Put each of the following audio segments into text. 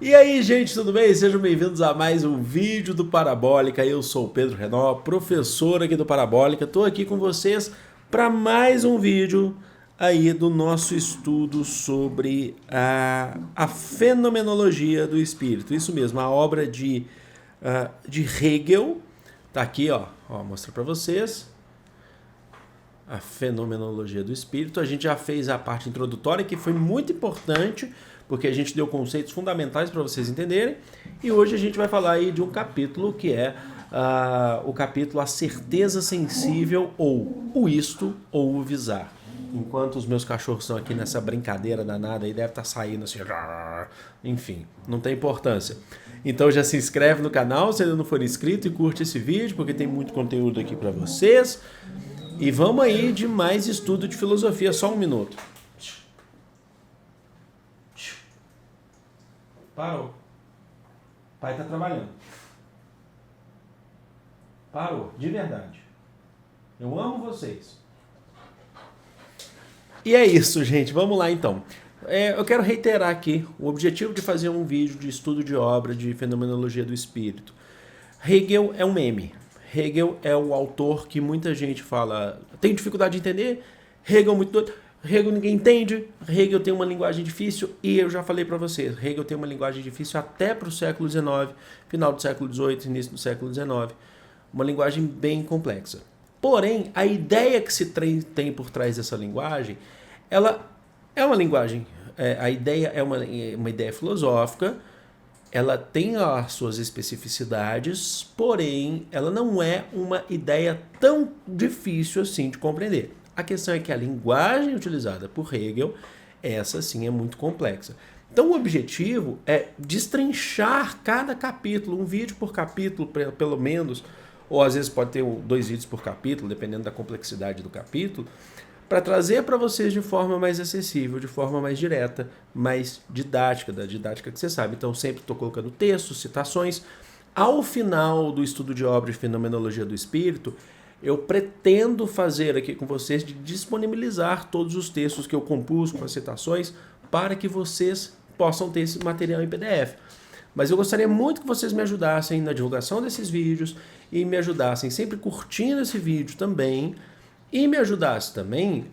E aí, gente, tudo bem? Sejam bem-vindos a mais um vídeo do Parabólica. Eu sou o Pedro Renó, professor aqui do Parabólica. Estou aqui com vocês para mais um vídeo aí do nosso estudo sobre a fenomenologia do espírito. Isso mesmo, a obra de Hegel. Tá aqui, ó, mostro para vocês. A fenomenologia do espírito. A gente já fez a parte introdutória, que foi muito importante, porque a gente deu conceitos fundamentais para vocês entenderem. E hoje a gente vai falar aí de um capítulo que é o capítulo A Certeza Sensível, ou o Isto ou o Visar. Enquanto os meus cachorros estão aqui nessa brincadeira danada aí, deve estar saindo assim. Enfim, não tem importância. Então já se inscreve no canal se ainda não for inscrito e curte esse vídeo, porque tem muito conteúdo aqui para vocês. E vamos aí de mais estudo de filosofia. Só um minuto. Parou. O pai tá trabalhando. Parou, de verdade. Eu amo vocês. E é isso, gente. Vamos lá então. Eu quero reiterar aqui o objetivo de fazer um vídeo de estudo de obra de fenomenologia do espírito. Hegel é um meme. Hegel é o autor que muita gente fala, tem dificuldade de entender, Hegel é muito doido, Hegel ninguém entende, Hegel tem uma linguagem difícil, e eu já falei para vocês, Hegel tem uma linguagem difícil até para o século XIX, final do século XVIII, início do século XIX, uma linguagem bem complexa. Porém, a ideia que se tem por trás dessa linguagem, ela é uma linguagem, a ideia é uma ideia filosófica. Ela tem as suas especificidades, porém, ela não é uma ideia tão difícil assim de compreender. A questão é que a linguagem utilizada por Hegel, essa sim é muito complexa. Então, o objetivo é destrinchar cada capítulo, um vídeo por capítulo, pelo menos, ou às vezes pode ter 2 vídeos por capítulo, dependendo da complexidade do capítulo, para trazer para vocês de forma mais acessível, de forma mais direta, mais didática, da didática que você sabe. Então, sempre estou colocando textos, citações. Ao final do estudo de obra de fenomenologia do espírito, eu pretendo fazer aqui com vocês de disponibilizar todos os textos que eu compus com as citações para que vocês possam ter esse material em PDF. Mas eu gostaria muito que vocês me ajudassem na divulgação desses vídeos e me ajudassem sempre curtindo esse vídeo também, e me ajudasse também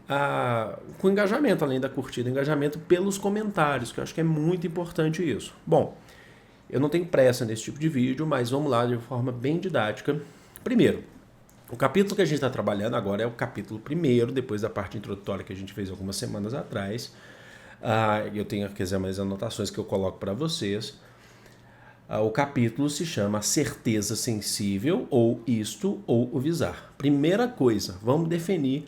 com engajamento, além da curtida, engajamento pelos comentários, que eu acho que é muito importante isso. Bom, eu não tenho pressa nesse tipo de vídeo, mas vamos lá de forma bem didática. Primeiro, o capítulo que a gente está trabalhando agora é o capítulo primeiro, depois da parte introdutória que a gente fez algumas semanas atrás. Eu tenho aqui as anotações que eu coloco para vocês. O capítulo se chama Certeza Sensível, ou Isto, ou o Visar. Primeira coisa, vamos definir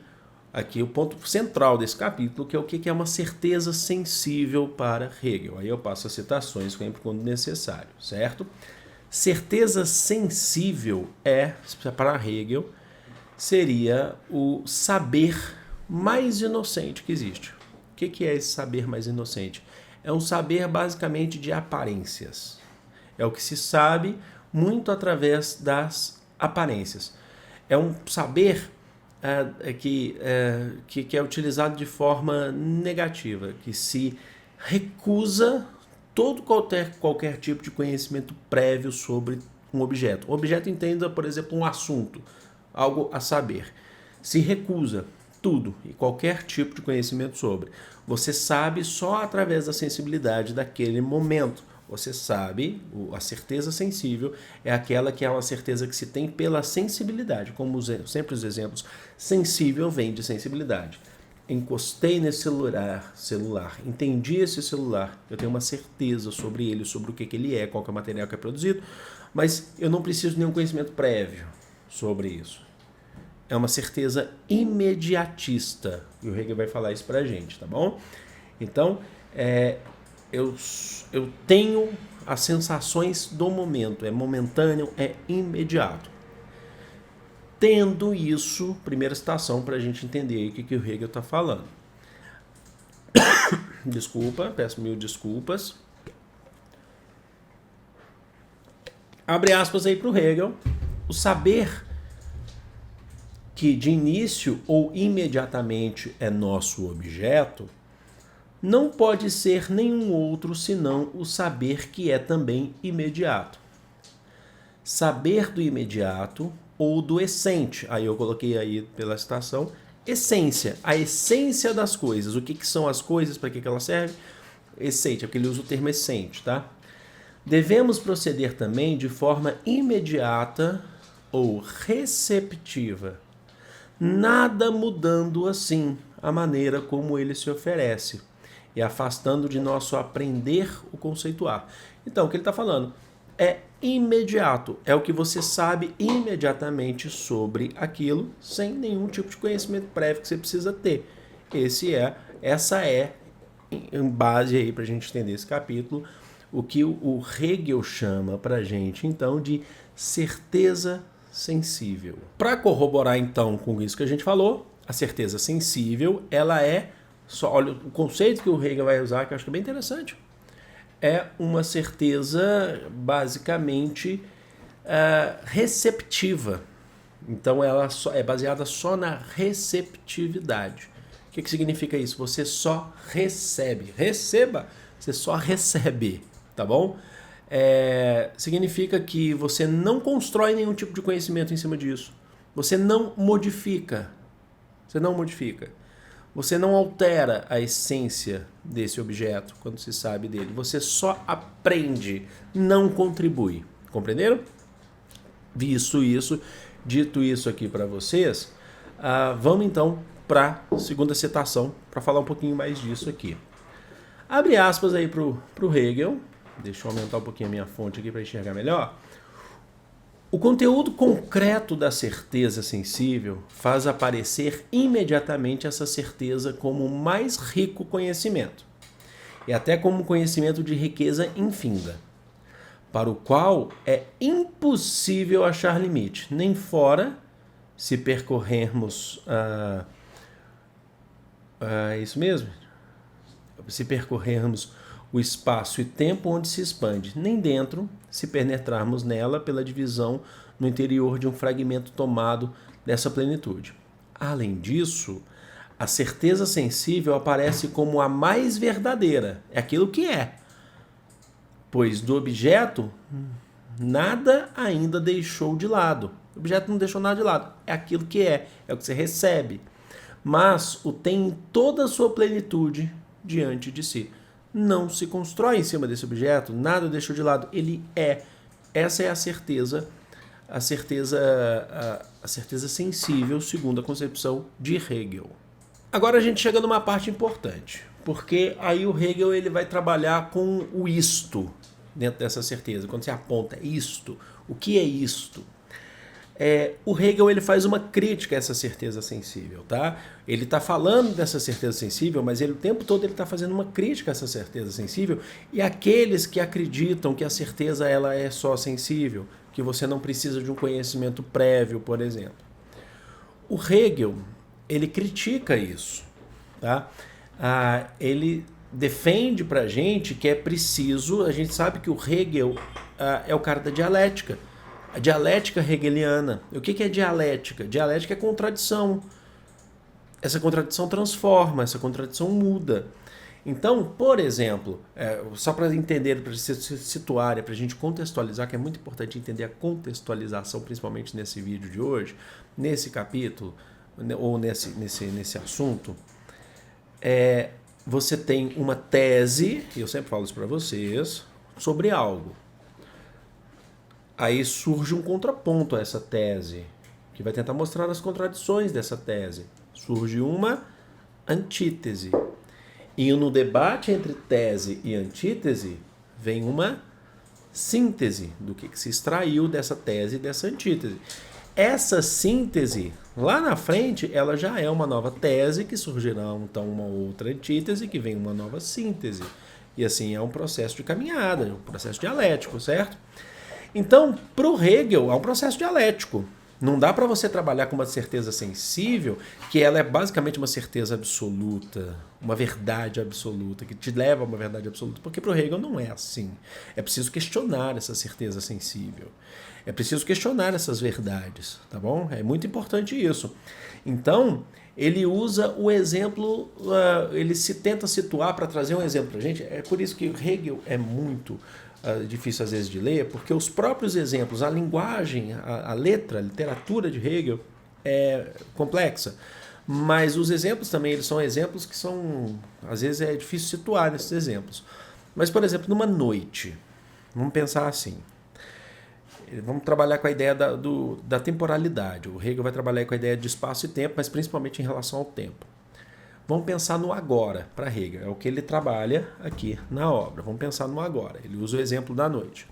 aqui o ponto central desse capítulo, que é o que é uma certeza sensível para Hegel. Aí eu passo as citações sempre quando necessário, certo? Certeza sensível para Hegel, seria o saber mais inocente que existe. O que é esse saber mais inocente? É um saber basicamente de aparências. É o que se sabe muito através das aparências. É um saber que é utilizado de forma negativa, que se recusa todo qualquer tipo de conhecimento prévio sobre um objeto. O objeto entenda, por exemplo, um assunto, algo a saber. Se recusa tudo e qualquer tipo de conhecimento sobre. Você sabe só através da sensibilidade daquele momento. Você sabe, a certeza sensível é aquela que é uma certeza que se tem pela sensibilidade. Como sempre os exemplos, sensível vem de sensibilidade. Encostei nesse celular, entendi esse celular, eu tenho uma certeza sobre ele, sobre o que ele é, qual que é o material que é produzido, mas eu não preciso de nenhum conhecimento prévio sobre isso. É uma certeza imediatista, e o Hegel vai falar isso pra gente, tá bom? Então, eu tenho as sensações do momento, é momentâneo, é imediato. Tendo isso, primeira citação para a gente entender aí o que o Hegel está falando. Desculpa, peço mil desculpas. Abre aspas aí para o Hegel. O saber que de início ou imediatamente é nosso objeto não pode ser nenhum outro senão o saber que é também imediato. Saber do imediato ou do essente. Aí eu coloquei aí pela citação, essência, a essência das coisas. O que são as coisas, para que elas servem? Essente, é porque ele usa o termo essente, tá? Devemos proceder também de forma imediata ou receptiva, nada mudando assim a maneira como ele se oferece e afastando de nosso aprender o conceituar. Então, o que ele está falando é imediato, é o que você sabe imediatamente sobre aquilo, sem nenhum tipo de conhecimento prévio que você precisa ter. Essa é, em base aí para a gente entender esse capítulo, o que o Hegel chama para a gente, então, de certeza sensível. Para corroborar, então, com isso que a gente falou, a certeza sensível, ela é, olha, o conceito que o Hegel vai usar, que eu acho que é bem interessante, é uma certeza, basicamente, receptiva. Então, ela é baseada só na receptividade. O que significa isso? Você só recebe. Receba, você só recebe. Tá bom? Significa que você não constrói nenhum tipo de conhecimento em cima disso. Você não modifica. Você não modifica. Você não altera a essência desse objeto quando se sabe dele. Você só aprende, não contribui. Compreenderam? Dito isso aqui para vocês, vamos então para a segunda citação, para falar um pouquinho mais disso aqui. Abre aspas aí para o Hegel. Deixa eu aumentar um pouquinho a minha fonte aqui para enxergar melhor. O conteúdo concreto da certeza sensível faz aparecer imediatamente essa certeza como o mais rico conhecimento, e até como conhecimento de riqueza infinda, para o qual é impossível achar limite, nem fora, se percorrermos... isso mesmo? Se percorrermos o espaço e tempo onde se expande, nem dentro, se penetrarmos nela pela divisão no interior de um fragmento tomado dessa plenitude. Além disso, a certeza sensível aparece como a mais verdadeira, é aquilo que é, pois do objeto nada ainda deixou de lado. O objeto não deixou nada de lado, é aquilo que é o que você recebe, mas o tem em toda a sua plenitude diante de si. Não se constrói em cima desse objeto, nada deixou de lado, ele é. Essa é a certeza sensível, segundo a concepção de Hegel. Agora a gente chega numa parte importante, porque aí o Hegel ele vai trabalhar com o isto dentro dessa certeza. Quando você aponta isto, o que é isto? O Hegel ele faz uma crítica a essa certeza sensível, tá? Ele está falando dessa certeza sensível, mas o tempo todo ele está fazendo uma crítica a essa certeza sensível e aqueles que acreditam que a certeza ela é só sensível, que você não precisa de um conhecimento prévio, por exemplo. O Hegel ele critica isso, tá? Ele defende para a gente que é preciso, a gente sabe que o Hegel é o cara da dialética. A dialética hegeliana. O que é dialética? Dialética é contradição. Essa contradição transforma, essa contradição muda. Então, por exemplo, só para entender, para se situar, para a gente contextualizar, que é muito importante entender a contextualização, principalmente nesse vídeo de hoje, nesse capítulo, ou nesse assunto, você tem uma tese, e eu sempre falo isso para vocês, sobre algo. Aí surge um contraponto a essa tese, que vai tentar mostrar as contradições dessa tese. Surge uma antítese. E no debate entre tese e antítese, vem uma síntese do que se extraiu dessa tese e dessa antítese. Essa síntese, lá na frente, ela já é uma nova tese, que surgirá então uma outra antítese, que vem uma nova síntese. E assim é um processo de caminhada, um processo dialético, certo? Então, para o Hegel, é um processo dialético. Não dá para você trabalhar com uma certeza sensível, que ela é basicamente uma certeza absoluta, uma verdade absoluta, que te leva a uma verdade absoluta, porque para o Hegel não é assim. É preciso questionar essa certeza sensível. É preciso questionar essas verdades, tá bom? É muito importante isso. Então, ele usa o exemplo, ele se tenta situar para trazer um exemplo para a gente. É por isso que Hegel é muito difícil às vezes de ler, porque os próprios exemplos, a linguagem, a letra, a literatura de Hegel é complexa. Mas os exemplos também, eles são exemplos que são, às vezes é difícil situar nesses exemplos. Mas, por exemplo, numa noite, vamos pensar assim. Vamos trabalhar com a ideia da temporalidade. O Hegel vai trabalhar com a ideia de espaço e tempo, mas principalmente em relação ao tempo. Vamos pensar no agora para Hegel. É o que ele trabalha aqui na obra. Vamos pensar no agora. Ele usa o exemplo da noite.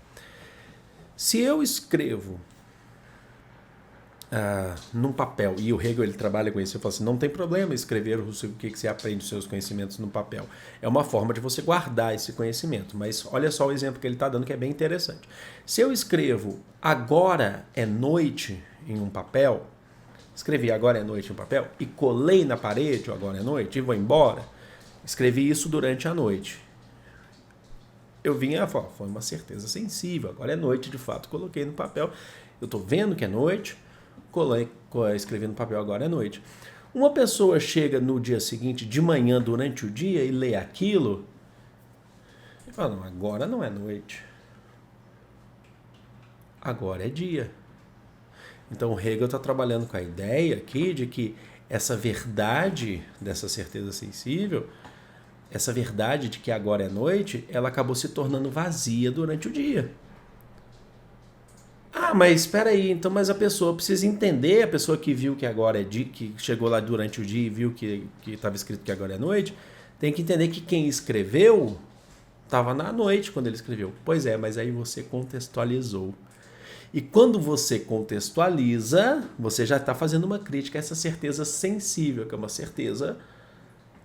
Se eu escrevo num papel, e o Hegel ele trabalha com isso, ele fala assim, não tem problema escrever o que você aprende os seus conhecimentos no papel. É uma forma de você guardar esse conhecimento. Mas olha só o exemplo que ele está dando, que é bem interessante. Se eu escrevo agora é noite em um papel, escrevi agora é noite em um papel e colei na parede o agora é noite e vou embora, escrevi isso durante a noite. Eu vinha, foi uma certeza sensível, agora é noite de fato, coloquei no papel, eu estou vendo que é noite, escrevi no papel agora é noite. Uma pessoa chega no dia seguinte, de manhã, durante o dia, e lê aquilo, e fala, não, agora não é noite. Agora é dia. Então o Hegel está trabalhando com a ideia aqui de que essa verdade dessa certeza sensível, essa verdade de que agora é noite, ela acabou se tornando vazia durante o dia. Ah, mas espera aí, então, mas a pessoa precisa entender, a pessoa que viu que agora é dia, que chegou lá durante o dia e viu que estava escrito que agora é noite, tem que entender que quem escreveu estava na noite quando ele escreveu. Pois é, mas aí você contextualizou. E quando você contextualiza, você já está fazendo uma crítica a essa certeza sensível, que é uma certeza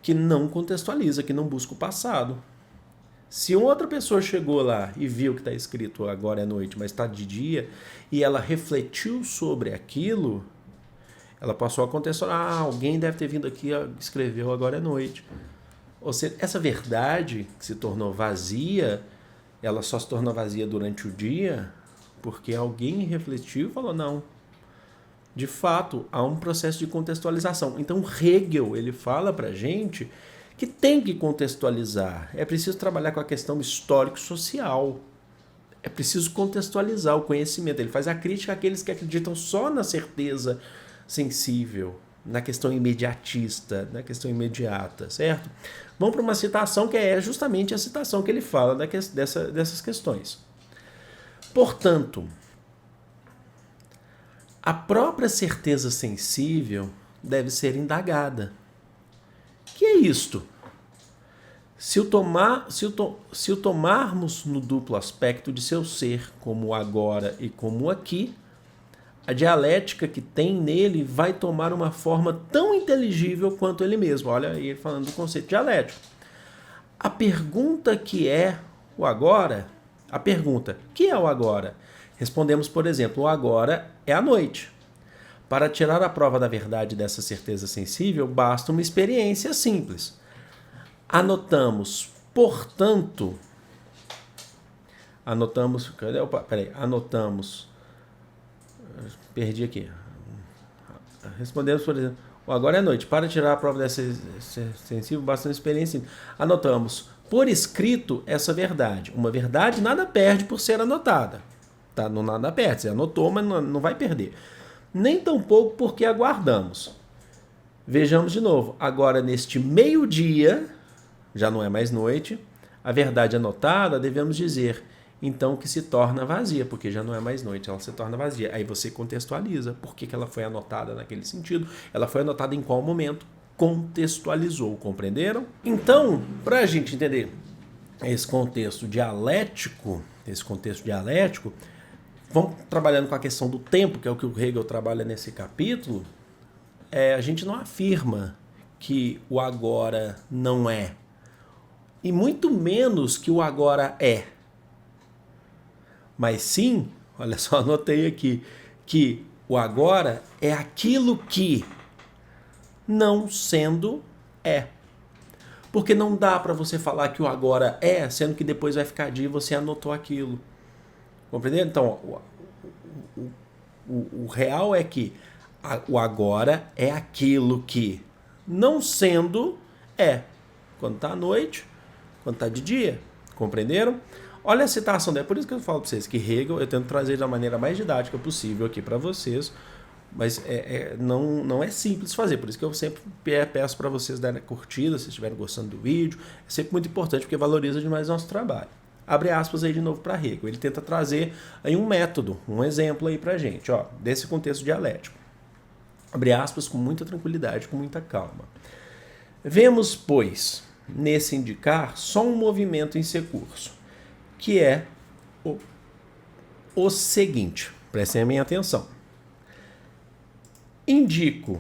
que não contextualiza, que não busca o passado. Se outra pessoa chegou lá e viu que está escrito agora é noite, mas está de dia, e ela refletiu sobre aquilo, ela passou a contextualizar, alguém deve ter vindo aqui e escreveu agora é noite. Ou seja, essa verdade que se tornou vazia, ela só se tornou vazia durante o dia porque alguém refletiu e falou, não, de fato, há um processo de contextualização. Então, Hegel, ele fala para a gente que tem que contextualizar. É preciso trabalhar com a questão histórico-social. É preciso contextualizar o conhecimento. Ele faz a crítica àqueles que acreditam só na certeza sensível, na questão imediatista, na questão imediata, certo? Vamos para uma citação que é justamente a citação que ele fala dessas questões. Portanto, a própria certeza sensível deve ser indagada. Que é isto? Se o tomarmos no duplo aspecto de seu ser, como o agora e como o aqui, a dialética que tem nele vai tomar uma forma tão inteligível quanto ele mesmo. Olha aí ele falando do conceito dialético. A pergunta que é o agora, a pergunta, que é o agora? Respondemos, por exemplo, o agora é a noite. Para tirar a prova da verdade dessa certeza sensível, basta uma experiência simples. Anotamos, portanto, perdi aqui. Respondemos, por exemplo, o agora é noite. Para tirar a prova dessa sensível, basta uma experiência simples. Anotamos, por escrito, essa verdade. Uma verdade nada perde por ser anotada. Tá? Não nada perde, você anotou, mas não vai perder. Nem tampouco porque aguardamos. Vejamos de novo. Agora, neste meio-dia, já não é mais noite, a verdade anotada, devemos dizer, então, que se torna vazia, porque já não é mais noite, ela se torna vazia. Aí você contextualiza por que ela foi anotada naquele sentido, ela foi anotada em qual momento, contextualizou, compreenderam? Então, para a gente entender esse contexto dialético, vamos trabalhando com a questão do tempo, que é o que o Hegel trabalha nesse capítulo. A gente não afirma que o agora não é, e muito menos que o agora é. Mas sim, olha só, anotei aqui, que O agora é aquilo que, não sendo, é. Porque não dá para você falar que o agora é, sendo que depois vai ficar dia e você anotou aquilo. Compreendeu? Então, o real é que o agora é aquilo que, não sendo, é. Quando está à noite, quando está de dia. Compreenderam? Olha a citação dela. Por isso que eu falo para vocês que Hegel, eu tento trazer da maneira mais didática possível aqui para vocês, mas não é simples fazer. Por isso que eu sempre peço para vocês darem a curtida, se estiverem gostando do vídeo. É sempre muito importante porque valoriza demais o nosso trabalho. Abre aspas aí de novo para Hegel. Ele tenta trazer aí um método, um exemplo aí para a gente, ó, desse contexto dialético. Abre aspas com muita tranquilidade, com muita calma. Vemos, pois, nesse indicar só um movimento em seu curso, que é o seguinte, prestem a minha atenção. Indico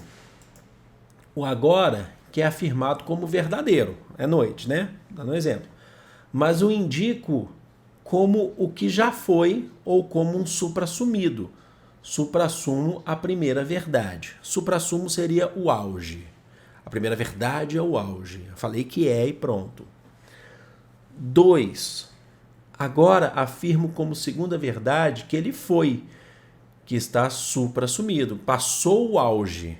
o agora, que é afirmado como verdadeiro, é noite, né? Dando um exemplo. Mas o indico como o que já foi ou como um suprassumido. Suprassumo a primeira verdade. Suprassumo seria o auge. A primeira verdade é o auge. Eu falei que é e pronto. 2. Agora afirmo como segunda verdade que ele foi, que está suprassumido. Passou o auge.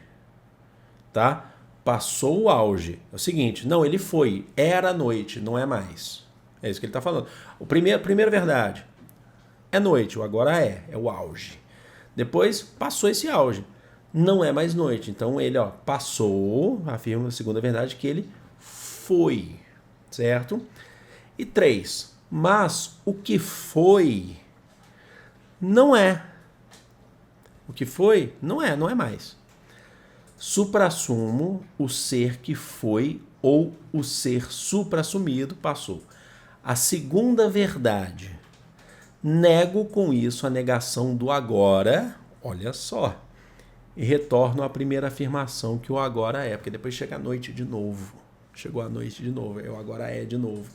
Tá? Passou o auge. É o seguinte, não, ele foi. Era noite, não é mais. É isso que ele está falando. A primeira verdade é noite, o agora é o auge. Depois passou esse auge. Não é mais noite. Então ele passou, afirma a segunda verdade, que ele foi. Certo? E 3. Mas o que foi não é. O que foi não é mais. Suprassumo o ser que foi ou o ser suprassumido passou. A segunda verdade. Nego com isso a negação do agora, olha só, e retorno à primeira afirmação que o agora é, porque depois chega a noite de novo. Chegou a noite de novo, o agora é de novo.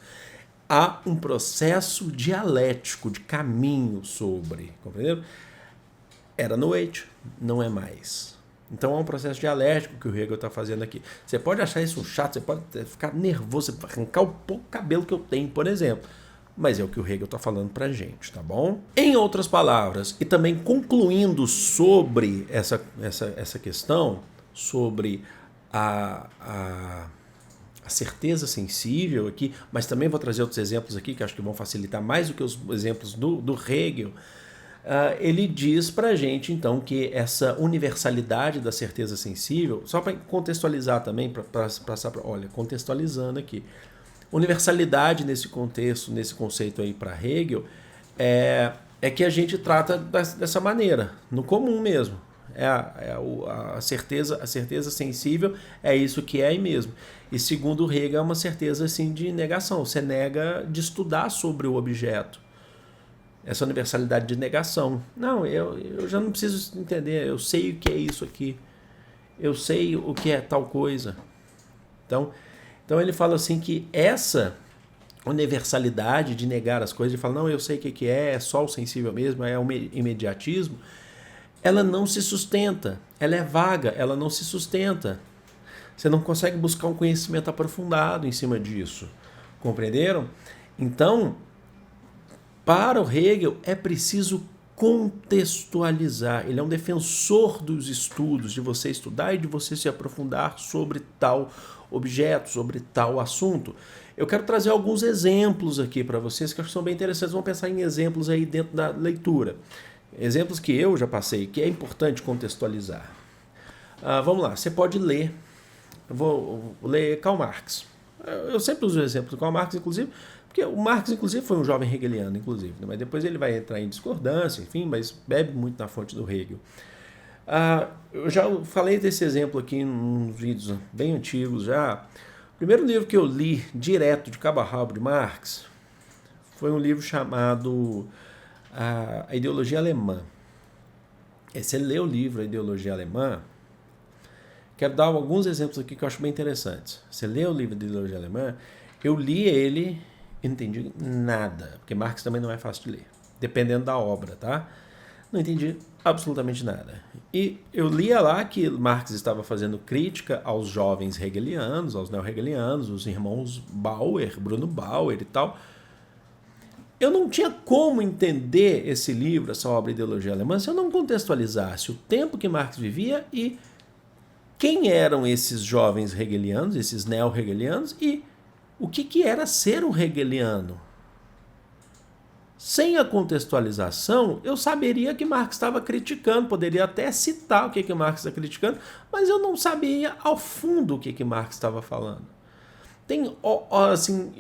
Há um processo dialético de caminho sobre, compreendeu? Era noite, não é mais. Então é um processo dialético que o Hegel está fazendo aqui. Você pode achar isso um chato, você pode ficar nervoso, você pode arrancar o pouco cabelo que eu tenho, por exemplo. Mas é o que o Hegel está falando para a gente, tá bom? Em outras palavras, e também concluindo sobre essa questão, sobre a certeza sensível aqui, mas também vou trazer outros exemplos aqui que acho que vão facilitar mais do que os exemplos do Hegel. Ele diz para a gente, então, que essa universalidade da certeza sensível, só para contextualizar também, olha, contextualizando aqui, universalidade nesse contexto, nesse conceito aí para Hegel, é que a gente trata dessa maneira, no comum mesmo. A certeza sensível é isso que é aí mesmo. E segundo Hegel, é uma certeza assim, de negação. Você nega de estudar sobre o objeto. Essa universalidade de negação. Não, eu já não preciso entender. Eu sei o que é isso aqui. Eu sei o que é tal coisa. Então ele fala assim que essa universalidade de negar as coisas, de falar, não, eu sei o que é só o sensível mesmo, é o imediatismo, ela não se sustenta, ela é vaga, ela não se sustenta. Você não consegue buscar um conhecimento aprofundado em cima disso. Compreenderam? Então, para o Hegel é preciso contextualizar. Ele é um defensor dos estudos, de você estudar e de você se aprofundar sobre tal objeto, sobre tal assunto. Eu quero trazer alguns exemplos aqui para vocês que eu acho que são bem interessantes. Vamos pensar em exemplos aí dentro da leitura. Exemplos que eu já passei, que é importante contextualizar. Vamos lá, você pode ler. Eu vou ler Karl Marx. Eu sempre uso o exemplo do Karl Marx, inclusive, porque o Marx, inclusive, foi um jovem hegeliano, inclusive, né? Mas depois ele vai entrar em discordância, enfim, mas bebe muito na fonte do Hegel. Eu já falei desse exemplo aqui em uns vídeos bem antigos já. O primeiro livro que eu li direto de cabo a rabo de Marx foi um livro chamado A Ideologia Alemã. Você lê o livro A Ideologia Alemã, quero dar alguns exemplos aqui que eu acho bem interessantes. Você lê o livro da Ideologia Alemã, eu li ele e não entendi nada, porque Marx também não é fácil de ler, dependendo da obra, tá? Não entendi absolutamente nada. E eu lia lá que Marx estava fazendo crítica aos jovens hegelianos, aos neo-hegelianos, os irmãos Bauer, Bruno Bauer e tal. Eu não tinha como entender esse livro, essa obra Ideologia Alemã, se eu não contextualizasse o tempo que Marx vivia e quem eram esses jovens hegelianos, esses neo-hegelianos, e o que era ser um hegeliano. Sem a contextualização, eu saberia que Marx estava criticando, poderia até citar o que Marx está criticando, mas eu não sabia ao fundo o que Marx estava falando. Tem, assim,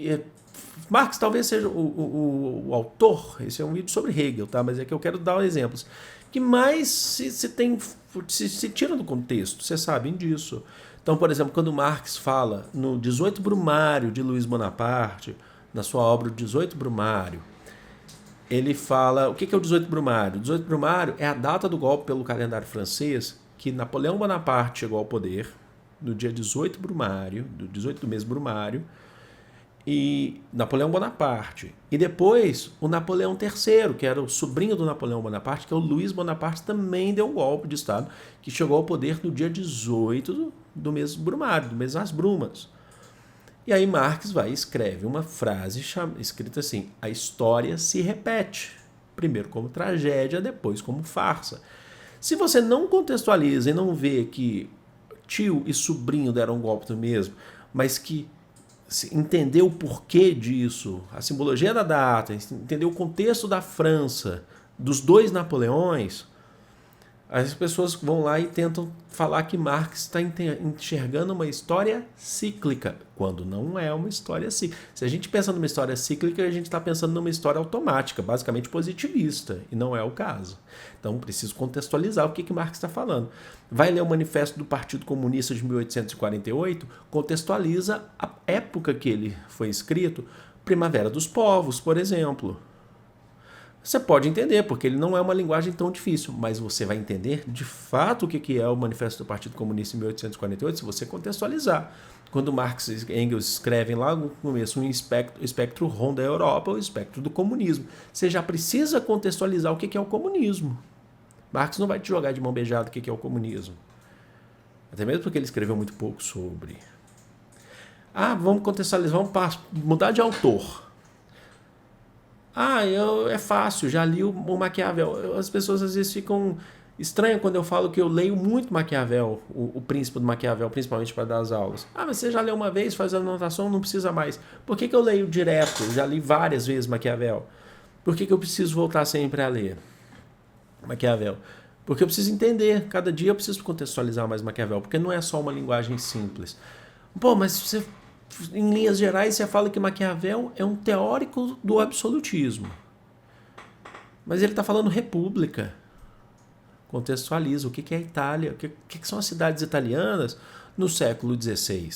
Marx talvez seja o autor, esse é um vídeo sobre Hegel, tá? Mas é que eu quero dar exemplos, que mais se tira do contexto, vocês sabem disso. Então, por exemplo, quando Marx fala no 18 Brumário de Luiz Bonaparte, na sua obra 18 Brumário, ele fala, o que é o 18 Brumário? O 18 Brumário é a data do golpe pelo calendário francês, que Napoleão Bonaparte chegou ao poder, no dia 18 Brumário, do 18 do mês Brumário, e Napoleão Bonaparte. E depois o Napoleão III, que era o sobrinho do Napoleão Bonaparte, que é o Luiz Bonaparte, também deu um golpe de Estado, que chegou ao poder no dia 18 do mês Brumário, do mês das Brumas. E aí Marx vai e escreve uma frase escrita assim: a história se repete, primeiro como tragédia, depois como farsa. Se você não contextualiza e não vê que tio e sobrinho deram um golpe do mesmo, mas que entender o porquê disso, a simbologia da data, entender o contexto da França, dos dois Napoleões, as pessoas vão lá e tentam falar que Marx está enxergando uma história cíclica, quando não é uma história cíclica. Se a gente pensa numa história cíclica, a gente está pensando numa história automática, basicamente positivista, e não é o caso. Então, preciso contextualizar o que Marx está falando. Vai ler o Manifesto do Partido Comunista de 1848, contextualiza a época que ele foi escrito, Primavera dos Povos, por exemplo. Você pode entender, porque ele não é uma linguagem tão difícil, mas você vai entender de fato o que é o Manifesto do Partido Comunista em 1848 se você contextualizar. Quando Marx e Engels escrevem lá no começo um espectro rond da Europa, o espectro do comunismo. Você já precisa contextualizar o que é o comunismo. Marx não vai te jogar de mão beijada o que é o comunismo. Até mesmo porque ele escreveu muito pouco sobre. Vamos contextualizar, vamos mudar de autor. É fácil, já li o Maquiavel. As pessoas às vezes ficam estranhas quando eu falo que eu leio muito Maquiavel, o Príncipe do Maquiavel, principalmente para dar as aulas. Mas você já leu uma vez, faz a anotação, não precisa mais. Por que eu leio direto? Eu já li várias vezes Maquiavel. Por que eu preciso voltar sempre a ler Maquiavel? Porque eu preciso entender, cada dia eu preciso contextualizar mais Maquiavel, porque não é só uma linguagem simples. Mas você... Em linhas gerais, você fala que Maquiavel é um teórico do absolutismo. Mas ele está falando república. Contextualiza o que é a Itália, o que são as cidades italianas no século XVI.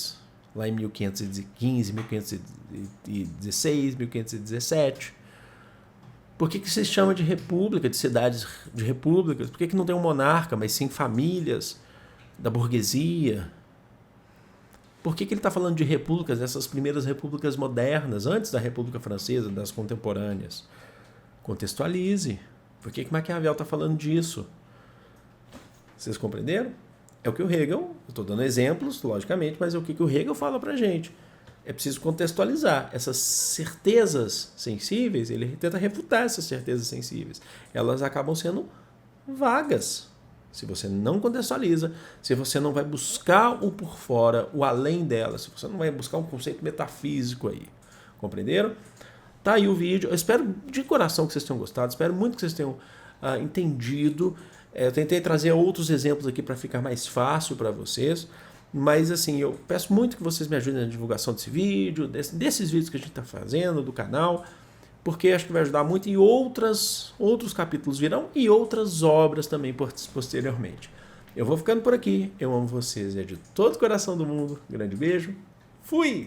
Lá em 1515, 1516, 1517. Por que se chama de república, de cidades de repúblicas? Por que não tem um monarca, mas sim famílias da burguesia? Por que ele está falando de repúblicas, dessas primeiras repúblicas modernas, antes da República Francesa, das contemporâneas? Contextualize. Por que Maquiavel está falando disso? Vocês compreenderam? É o que o Hegel, eu estou dando exemplos, logicamente, mas é o que o Hegel fala para a gente. É preciso contextualizar. Essas certezas sensíveis, ele tenta refutar essas certezas sensíveis. Elas acabam sendo vagas. Se você não contextualiza, se você não vai buscar o por fora, o além dela, se você não vai buscar um conceito metafísico aí. Compreenderam? Tá aí o vídeo. Eu espero de coração que vocês tenham gostado. Espero muito que vocês tenham entendido. Eu tentei trazer outros exemplos aqui para ficar mais fácil para vocês. Mas assim, eu peço muito que vocês me ajudem na divulgação desse vídeo, desses vídeos que a gente está fazendo, do canal. Porque acho que vai ajudar muito e outros capítulos virão e outras obras também posteriormente. Eu vou ficando por aqui. Eu amo vocês. É de todo o coração do mundo. Grande beijo. Fui!